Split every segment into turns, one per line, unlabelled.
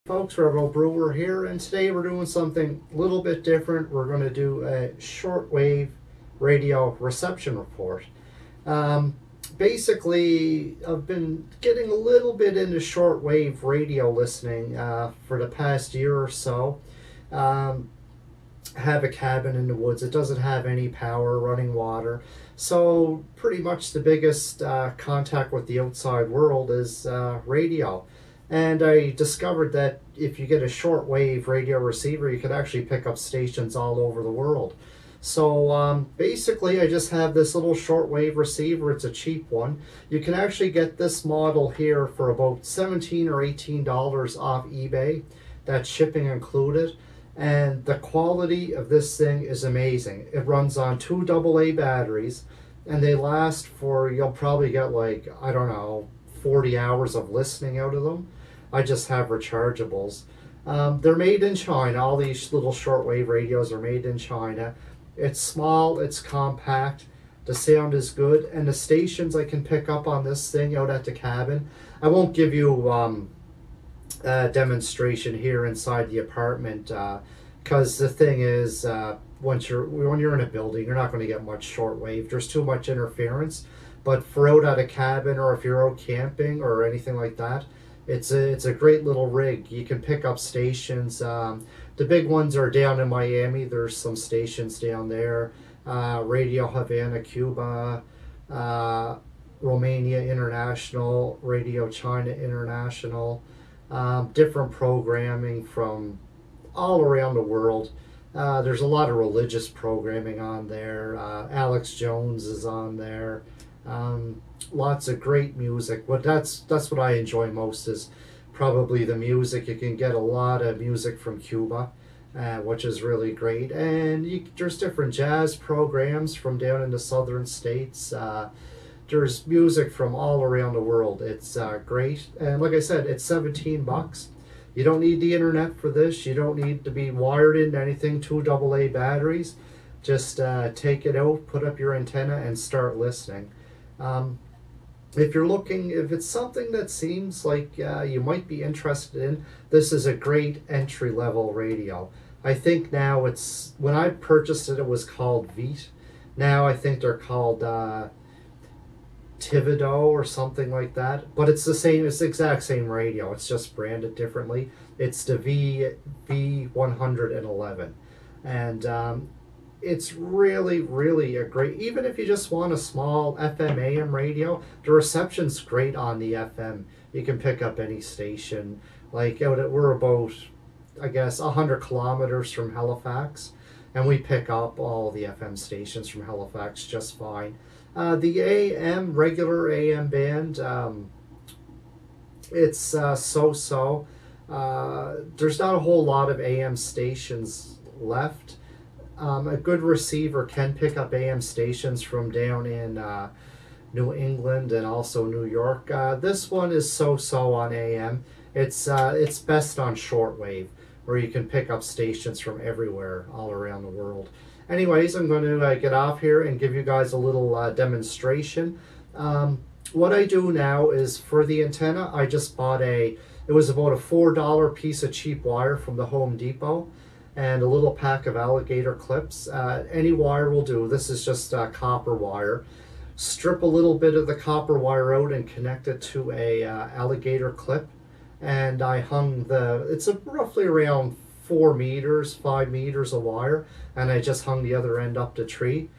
Folks, Rebel Brewer here, and today we're doing something a little bit different. We're going to do a shortwave radio reception report. Basically, I've been getting a little bit into shortwave radio listening for the past year or so. Have a cabin in the woods. It doesn't have any power, running water. So pretty much the biggest contact with the outside world is radio. And I discovered that if you get a shortwave radio receiver, you can actually pick up stations all over the world. So basically, I just have this little shortwave receiver. It's a cheap one. You can actually get this model here for about $17 or $18 off eBay. That's shipping included. And the quality of this thing is amazing. It runs on 2 AA batteries, and they last for, you'll probably get like, I don't know, 40 hours of listening out of them. I just have rechargeables. They're made in China. All these little shortwave radios are made in China. It's small, it's compact, the sound is good, and the stations I can pick up on this thing out at the cabin. I won't give you a demonstration here inside the apartment because the thing is, when you're in a building, you're not going to get much shortwave. There's too much interference. But for out at a cabin, or if you're out camping or anything like that, it's a great little rig. You can pick up stations. The big ones are down in Miami. There's some stations down there. Radio Havana, Cuba, Romania International, Radio China International. Different programming from all around the world. There's a lot of religious programming on there. Alex Jones is on there. Lots of great music. But that's what I enjoy most, is probably the music. You can get a lot of music from Cuba, which is really great. And there's different jazz programs from down in the southern states. There's music from all around the world. It's great. And like I said, it's $17. You don't need the internet for this. You don't need to be wired into anything. 2 AA batteries. Just take it out, put up your antenna, and start listening. If it's something that seems like you might be interested in, this is a great entry-level radio. I think now when I purchased it, it was called Veet. Now I think they're called Thibodeau or something like that. But it's the exact same radio. It's just branded differently. It's the V-111. And it's really, really a great, even if you just want a small FM AM radio, the reception's great on the FM. You can pick up any station. Like, we're about, I guess, 100 kilometers from Halifax, and we pick up all the FM stations from Halifax just fine. The AM, regular AM band, it's so-so. There's not a whole lot of AM stations left. A good receiver can pick up AM stations from down in New England and also New York. This one is so-so on AM. It's best on shortwave, where you can pick up stations from everywhere, all around the world. Anyways, I'm going to get off here and give you guys a little demonstration. What I do now is, for the antenna, I just bought it was about a $4 piece of cheap wire from the Home Depot, and a little pack of alligator clips. Any wire will do. This is just copper wire. Strip a little bit of the copper wire out and connect it to a alligator clip. And I hung it's roughly around 4 meters, 5 meters of wire, and I just hung the other end up the tree.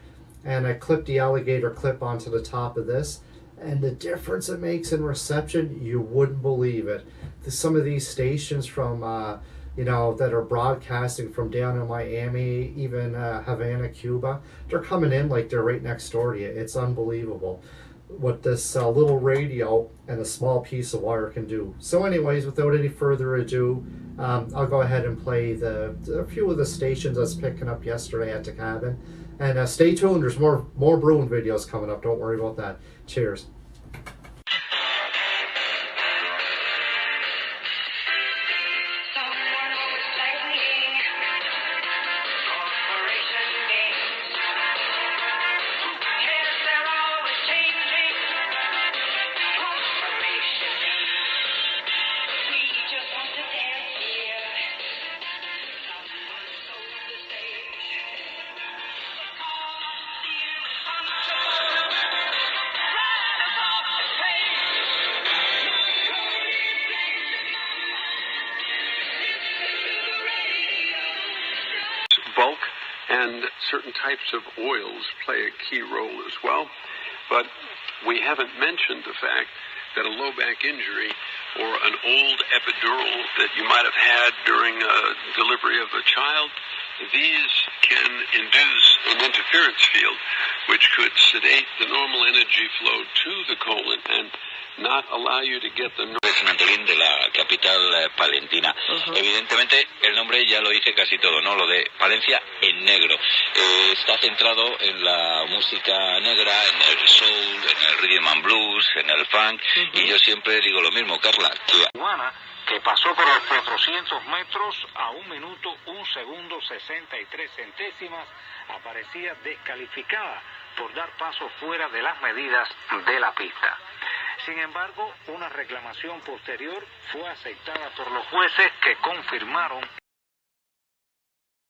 And I clipped the alligator clip onto the top of this. And the difference it makes in reception, you wouldn't believe it. Some of these stations from that are broadcasting from down in Miami, even Havana, Cuba, they're coming in like they're right next door to you. It's unbelievable what this little radio and a small piece of wire can do. So anyways, without any further ado, I'll go ahead and play a few of the stations I was picking up yesterday at the cabin. And stay tuned, there's more brewing videos coming up. Don't worry about that. Cheers.
Just want to dance. certain types of oils play a key role as well. But we haven't mentioned the fact that a low back injury or an old epidural that you might have had during delivery of a child, these can induce an interference field which could sedate the normal energy flow to the colon and not allow you to get the...
Es Antolín de la capital palentina. Evidentemente el nombre ya lo dice casi todo, ¿no? Lo de Palencia en negro. Está centrado en la música negra, en el soul, en el rhythm and blues, en el funk, y yo siempre digo lo mismo, Carla, que pasó por los 400 metros a 1 minuto, 1 segundo, 63 centésimas, aparecía descalificada por dar paso fuera de las medidas de la pista. Sin embargo, una reclamación posterior fue aceptada por los jueces que confirmaron